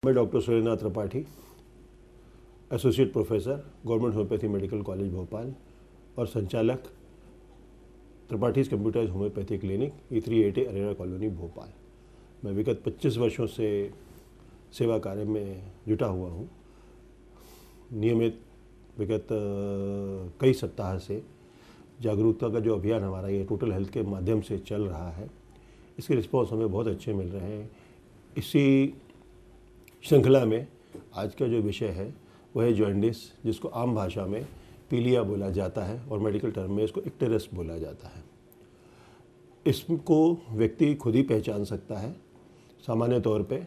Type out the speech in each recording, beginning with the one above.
मैं doctor Surendra Tripathi, associate professor, government homoeopathy medical college Bhopal और संचालक Tripathi's computerise homoeopathy clinic E380 Arera colony Bhopal. मैं विगत 25 वर्षों से सेवा कार्य में जुटा हुआ हूँ। नियमित विगत कई सप्ताह से जागरूकता का जो अभियान हमारा ये टोटल हेल्थ के माध्यम से चल रहा है, इसके रिस्पॉन्स हमें बहुत अच्छे मिल रहे हैं। इसी श्रृंखला में आज का जो विषय है वह है जॉन्डिस, जिसको आम भाषा में पीलिया बोला जाता है और मेडिकल टर्म में इसको इक्टेरस बोला जाता है। इसको व्यक्ति खुद ही पहचान सकता है। सामान्य तौर पे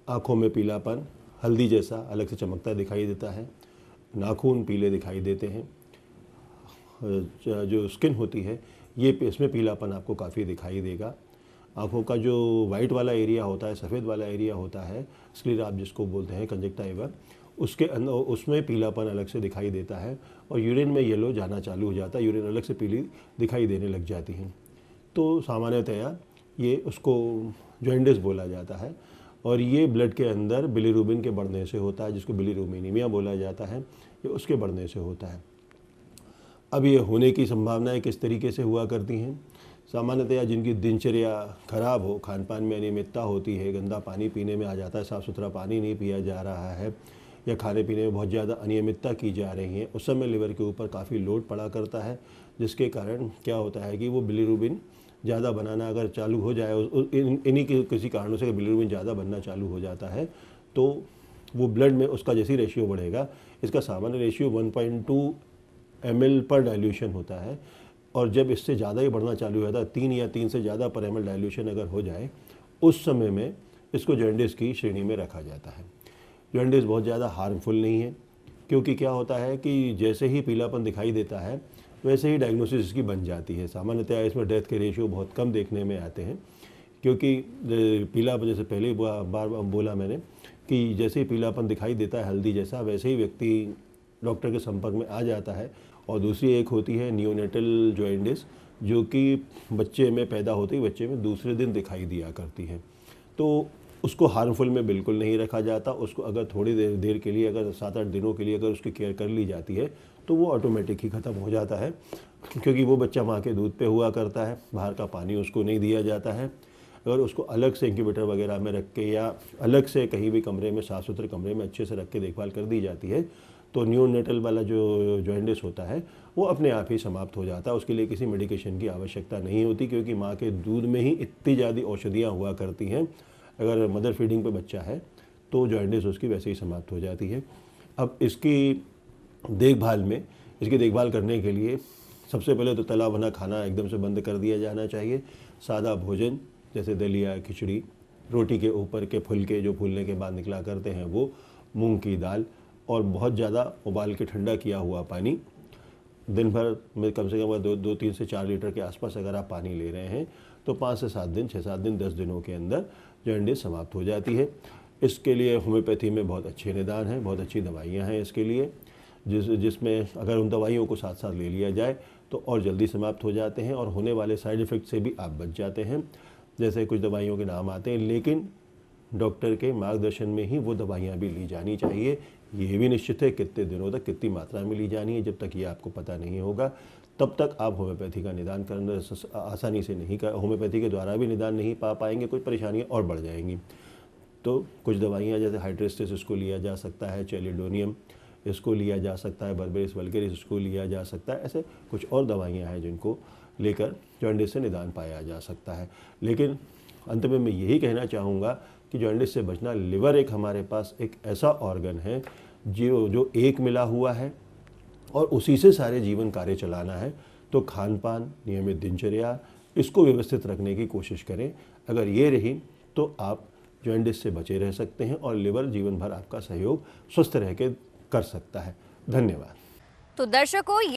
आँखों में पीलापन हल्दी जैसा अलग से चमकता दिखाई देता है, नाखून पीले दिखाई देते हैं, जो स्किन होती है ये इसमें पीलापन आपको काफ़ी दिखाई देगा। आँखों का जो वाइट वाला एरिया होता है, सफ़ेद वाला एरिया होता है, स्क्लेरा आप जिसको बोलते हैं, कंजक्टिवा, उसके अंदर उसमें पीलापन अलग से दिखाई देता है और यूरिन में येलो जाना चालू हो जाता है, यूरिन अलग से पीली दिखाई देने लग जाती है। तो सामान्यतया ये उसको जॉन्डिस बोला जाता है और ये ब्लड के अंदर बिलीरुबिन के बढ़ने से होता है, जिसको बिलीरुबिनीमिया बोला जाता है, ये उसके बढ़ने से होता है। अब ये होने की संभावनाएं किस तरीके से हुआ करती हैं? सामान्यतया जिनकी दिनचर्या खराब हो, खान पान में अनियमितता होती है, गंदा पानी पीने में आ जाता है, साफ़ सुथरा पानी नहीं पिया जा रहा है, या खाने पीने में बहुत ज़्यादा अनियमितता की जा रही है, उस समय लिवर के ऊपर काफ़ी लोड पड़ा करता है, जिसके कारण क्या होता है कि वो बिलीरुबिन ज़्यादा बनाना अगर चालू हो जाए, इन्हीं के किसी कारणों से बिलीरुबिन ज़्यादा बनना चालू हो जाता है, तो वो ब्लड में उसका जैसी रेशियो बढ़ेगा, इसका सामान्य रेशियो 1.2 ml पर डाइल्यूशन होता है, और जब इससे ज़्यादा ही बढ़ना चालू हो जाता है, 3 या 3 से ज़्यादा पर ml डाइल्यूशन अगर हो जाए, उस समय में इसको जॉन्डिस की श्रेणी में रखा जाता है। जॉन्डिस बहुत ज़्यादा हार्मफुल नहीं है, क्योंकि क्या होता है कि जैसे ही पीलापन दिखाई देता है वैसे ही डायग्नोसिस इसकी बन जाती है। सामान्यतया इसमें डेथ के रेशियो बहुत कम देखने में आते हैं, क्योंकि पीलापन, जैसे पहले बार बोला मैंने कि जैसे ही पीलापन दिखाई देता है हल्दी जैसा, वैसे ही व्यक्ति डॉक्टर के संपर्क में आ जाता है। और दूसरी एक होती है नियोनेटल जॉन्डिस, जो कि बच्चे में पैदा होते ही बच्चे में दूसरे दिन दिखाई दिया करती है। तो उसको हार्मफुल में बिल्कुल नहीं रखा जाता। उसको अगर थोड़ी देर के लिए, अगर 7-8 दिनों के लिए अगर उसकी केयर कर ली जाती है तो वो ऑटोमेटिक ही ख़त्म हो जाता है, क्योंकि वो बच्चा माँ के दूध पे हुआ करता है, बाहर का पानी उसको नहीं दिया जाता है। अगर उसको अलग से इंक्यूबेटर वगैरह में रख के या अलग से कहीं भी कमरे में, साफ़ सुथरे कमरे में अच्छे से रख के देखभाल कर दी जाती है, तो नियोनेटल वाला जो जॉन्डिस होता है वो अपने आप ही समाप्त हो जाता है। उसके लिए किसी मेडिकेशन की आवश्यकता नहीं होती, क्योंकि माँ के दूध में ही इतनी ज़्यादा औषधियाँ हुआ करती हैं। अगर मदर फीडिंग पे बच्चा है तो जॉन्डिस उसकी वैसे ही समाप्त हो जाती है। अब इसकी देखभाल करने के लिए सबसे पहले तो तला भुना खाना एकदम से बंद कर दिया जाना चाहिए। सादा भोजन जैसे दलिया, खिचड़ी, रोटी के ऊपर के फुलके जो फूलने के बाद निकला करते हैं वो, मूंग की दाल, और बहुत ज़्यादा उबाल के ठंडा किया हुआ पानी। दिन भर में कम से कम 2-3 से 4 लीटर के आसपास अगर आप पानी ले रहे हैं तो 5 से 7 दिन, 6-7 दिन, 10 दिनों के अंदर जॉन्डिस समाप्त हो जाती है। इसके लिए होम्योपैथी में बहुत अच्छे निदान हैं, बहुत अच्छी दवाइयाँ हैं इसके लिए, जिसमें अगर उन दवाइयों को साथ साथ ले लिया जाए तो और जल्दी समाप्त हो जाते हैं और होने वाले साइड इफ़ेक्ट से भी आप बच जाते हैं। जैसे कुछ दवाइयों के नाम आते हैं, लेकिन डॉक्टर के मार्गदर्शन में ही वो दवाइयाँ भी ली जानी चाहिए। ये भी निश्चित है कितने दिनों तक, कितनी मात्रा में ली जानी है, जब तक ये आपको पता नहीं होगा तब तक आप होम्योपैथी का निदान करना आसानी से नहीं कर, होम्योपैथी के द्वारा भी निदान नहीं पा पाएंगे, कुछ परेशानियाँ और बढ़ जाएंगी। तो कुछ दवाइयाँ जैसे हाइड्रेस्टिस इसको लिया जा सकता है, चैलिडोनियम इसको लिया जा सकता है, बर्बेरिस वल्गेरिस इसको लिया जा सकता है। ऐसे कुछ और दवाइयाँ हैं जिनको लेकर जॉन्डिस से निदान पाया जा सकता है। लेकिन अंत में मैं यही कहना चाहूँगा कि जॉन्डिस से बचना, लिवर एक हमारे पास एक ऐसा ऑर्गन है जो एक मिला हुआ है और उसी से सारे जीवन कार्य चलाना है। तो खान पान, नियमित दिनचर्या, इसको व्यवस्थित रखने की कोशिश करें। अगर ये रही तो आप जॉन्डिस से बचे रह सकते हैं और लिवर जीवन भर आपका सहयोग स्वस्थ रह के कर सकता है। धन्यवाद। तो दर्शकों,